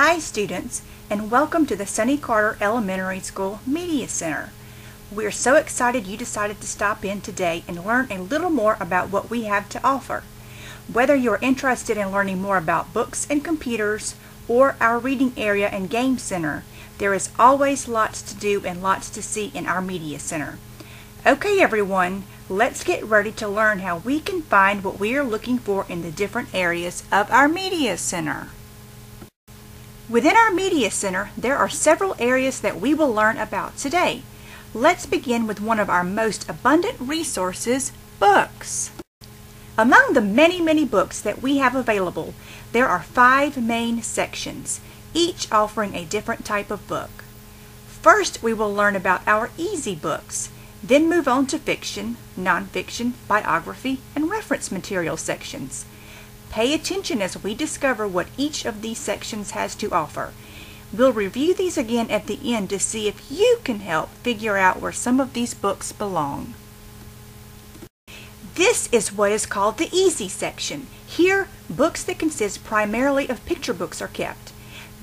Hi students, and welcome to the Sonny Elementary School Media Center. We're so excited you decided to stop in today and learn a little more about what we have to offer. Whether you're interested in learning more about books and computers or our reading area and game center, there is always lots to do and lots to see in our Media Center. Okay everyone, let's get ready to learn how we can find what we are looking for in the different areas of our Media Center. Within our Media Center, there are several areas that we will learn about today. Let's begin with one of our most abundant resources, books. Among the many books that we have available, there are 5 main sections, each offering a different type of book. First, we will learn about our easy books, then move on to fiction, nonfiction, biography, and reference material sections. Pay attention as we discover what each of these sections has to offer. We'll review these again at the end to see if you can help figure out where some of these books belong. This is what is called the easy section. Here, books that consist primarily of picture books are kept.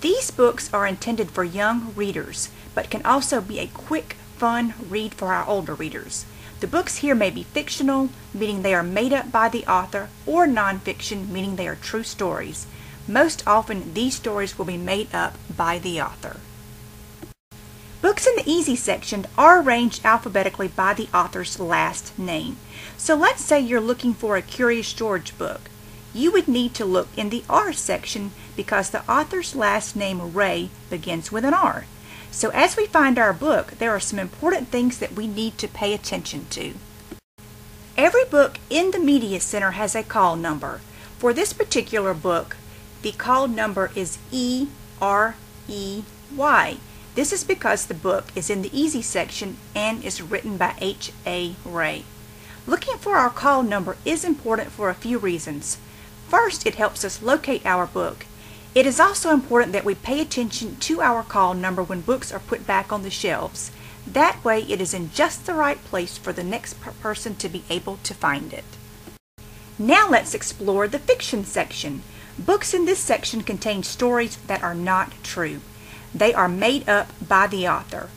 These books are intended for young readers, but can also be a quick, fun read for our older readers. The books here may be fictional, meaning they are made up by the author, or nonfiction, meaning they are true stories. Most often, these stories will be made up by the author. Books in the easy section are arranged alphabetically by the author's last name. So let's say you're looking for a Curious George book. You would need to look in the R section because the author's last name, Ray, begins with an R. So as we find our book, there are some important things that we need to pay attention to. Every book in the Media Center has a call number. For this particular book, the call number is EREY. This is because the book is in the easy section and is written by H.A. Ray. Looking for our call number is important for a few reasons. First, it helps us locate our book. It is also important that we pay attention to our call number when books are put back on the shelves. That way it is in just the right place for the next person to be able to find it. Now let's explore the fiction section. Books in this section contain stories that are not true. They are made up by the author.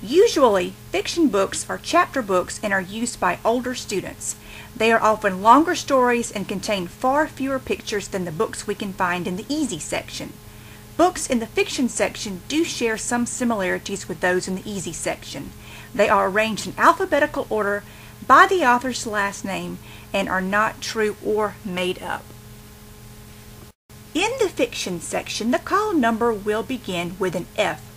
Usually, fiction books are chapter books and are used by older students. They are often longer stories and contain far fewer pictures than the books we can find in the easy section. Books in the fiction section do share some similarities with those in the easy section. They are arranged in alphabetical order by the author's last name and are not true or made up. In the fiction section, the call number will begin with an F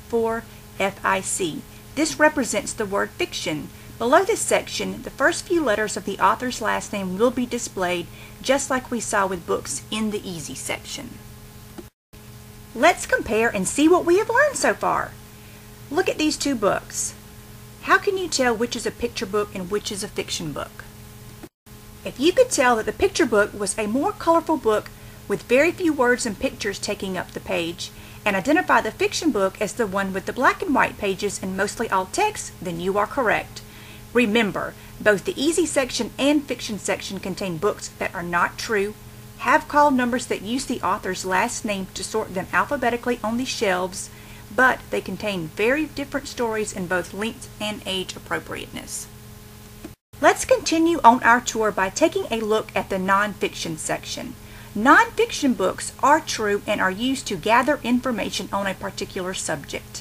for FIC. This represents the word fiction. Below this section, the first few letters of the author's last name will be displayed just like we saw with books in the easy section. Let's compare and see what we have learned so far. Look at these two books. How can you tell which is a picture book and which is a fiction book? If you could tell that the picture book was a more colorful book with very few words and pictures taking up the page, and identify the fiction book as the one with the black and white pages and mostly all text, then you are correct. Remember, both the easy section and fiction section contain books that are not true, have call numbers that use the author's last name to sort them alphabetically on the shelves, but they contain very different stories in both length and age appropriateness. Let's continue on our tour by taking a look at the nonfiction section. Nonfiction books are true and are used to gather information on a particular subject.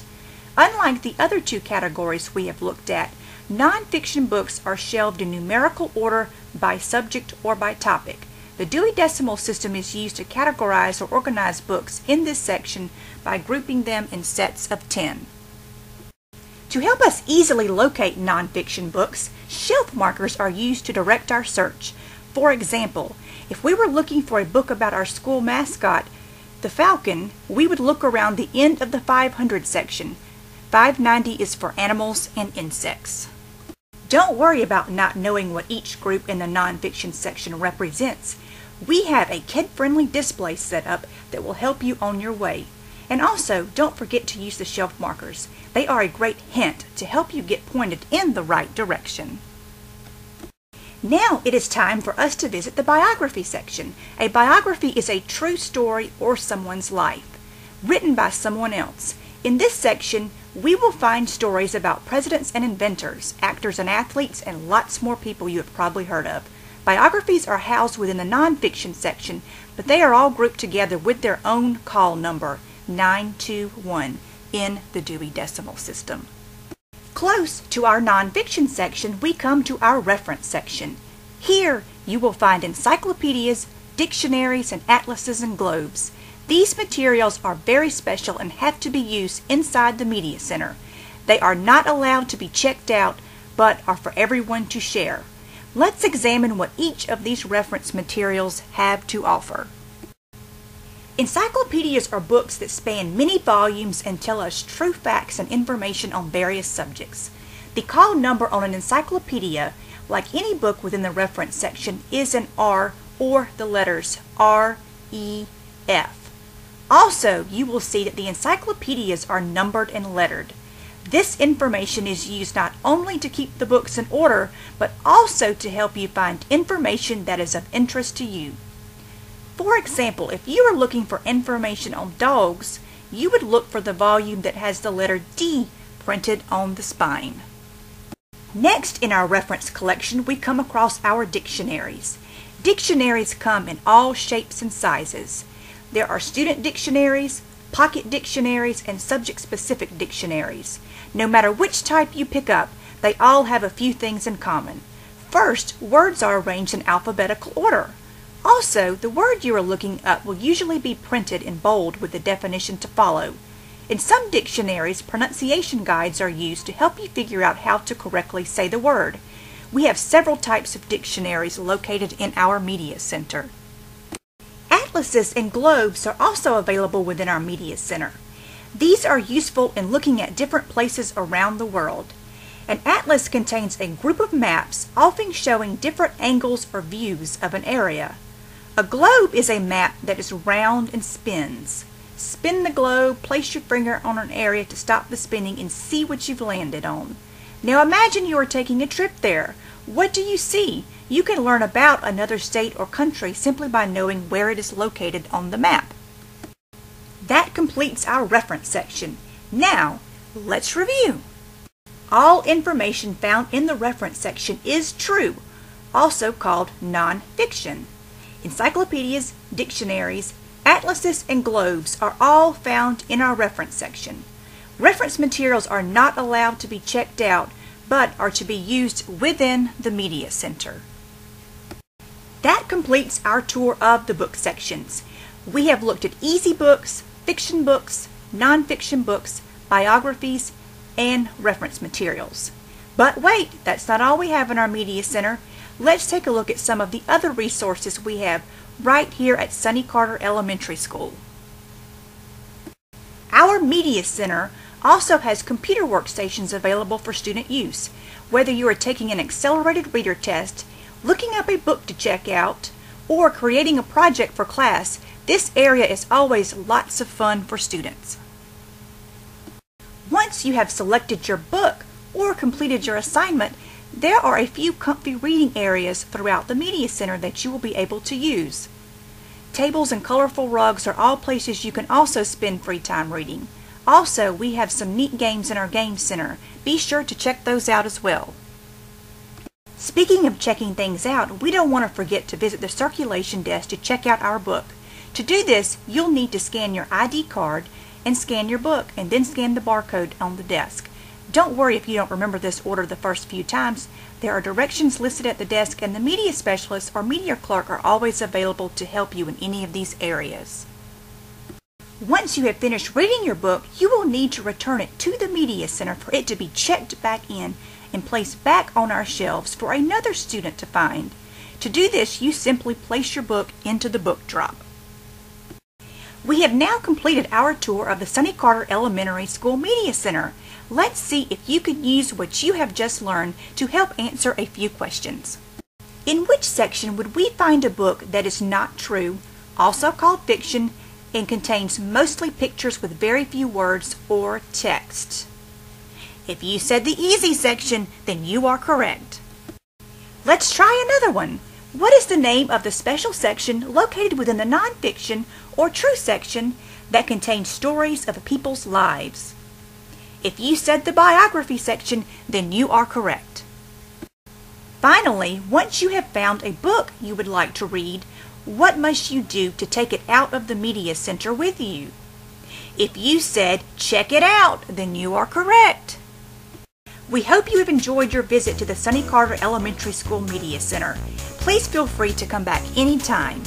Unlike the other two categories we have looked at, nonfiction books are shelved in numerical order by subject or by topic. The Dewey Decimal System is used to categorize or organize books in this section by grouping them in sets of 10. To help us easily locate nonfiction books, shelf markers are used to direct our search. For example, if we were looking for a book about our school mascot, the falcon, we would look around the end of the 500 section. 590 is for animals and insects. Don't worry about not knowing what each group in the nonfiction section represents. We have a kid-friendly display set up that will help you on your way. And also, don't forget to use the shelf markers. They are a great hint to help you get pointed in the right direction. Now it is time for us to visit the biography section. A biography is a true story or someone's life. written by someone else. In this section, we will find stories about presidents and inventors, actors and athletes, and lots more people you have probably heard of. Biographies are housed within the nonfiction section, but they are all grouped together with their own call number, 921, in the Dewey Decimal System. Close to our nonfiction section, we come to our reference section. Here, you will find encyclopedias, dictionaries, and atlases and globes. These materials are very special and have to be used inside the Media Center. They are not allowed to be checked out, but are for everyone to share. Let's examine what each of these reference materials have to offer. Encyclopedias are books that span many volumes and tell us true facts and information on various subjects. The call number on an encyclopedia, like any book within the reference section, is an R or the letters R, E, F. Also, you will see that the encyclopedias are numbered and lettered. This information is used not only to keep the books in order, but also to help you find information that is of interest to you. For example, if you are looking for information on dogs, you would look for the volume that has the letter D printed on the spine. Next in our reference collection, we come across our dictionaries. Dictionaries come in all shapes and sizes. There are student dictionaries, pocket dictionaries, and subject-specific dictionaries. No matter which type you pick up, they all have a few things in common. First, words are arranged in alphabetical order. Also, the word you are looking up will usually be printed in bold with the definition to follow. In some dictionaries, pronunciation guides are used to help you figure out how to correctly say the word. We have several types of dictionaries located in our Media Center. Atlases and globes are also available within our Media Center. These are useful in looking at different places around the world. An atlas contains a group of maps, often showing different angles or views of an area. A globe is a map that is round and spins. Spin the globe, place your finger on an area to stop the spinning, and see what you've landed on. Now imagine you are taking a trip there. What do you see? You can learn about another state or country simply by knowing where it is located on the map. That completes our reference section. Now, let's review. All information found in the reference section is true, also called nonfiction. Encyclopedias, dictionaries, atlases, and globes are all found in our reference section. Reference materials are not allowed to be checked out, but are to be used within the Media Center. That completes our tour of the book sections. We have looked at easy books, fiction books, nonfiction books, biographies, and reference materials. But wait, that's not all we have in our Media Center. Let's take a look at some of the other resources we have right here at Sonny Carter Elementary School. Our Media Center also has computer workstations available for student use. Whether you are taking an accelerated reader test, looking up a book to check out, or creating a project for class, this area is always lots of fun for students. Once you have selected your book or completed your assignment, there are a few comfy reading areas throughout the Media Center that you will be able to use. Tables and colorful rugs are all places you can also spend free time reading. Also, we have some neat games in our Game Center. Be sure to check those out as well. Speaking of checking things out, we don't want to forget to visit the circulation desk to check out our book. To do this, you'll need to scan your ID card and scan your book, and then scan the barcode on the desk. Don't worry if you don't remember this order the first few times. There are directions listed at the desk, and the media specialist or media clerk are always available to help you in any of these areas. Once you have finished reading your book, you will need to return it to the Media Center for it to be checked back in and placed back on our shelves for another student to find. To do this, you simply place your book into the book drop. We have now completed our tour of the Sonny Carter Elementary School Media Center. Let's see if you can use what you have just learned to help answer a few questions. In which section would we find a book that is not true, also called fiction, and contains mostly pictures with very few words or text? If you said the easy section, then you are correct. Let's try another one. What is the name of the special section located within the nonfiction or true section that contain stories of people's lives. If you said the biography section, then you are correct. Finally, once you have found a book you would like to read, what must you do to take it out of the media center with you? If you said, check it out, then you are correct. We hope you have enjoyed your visit to the Sonny Carter Elementary School Media Center. Please feel free to come back anytime.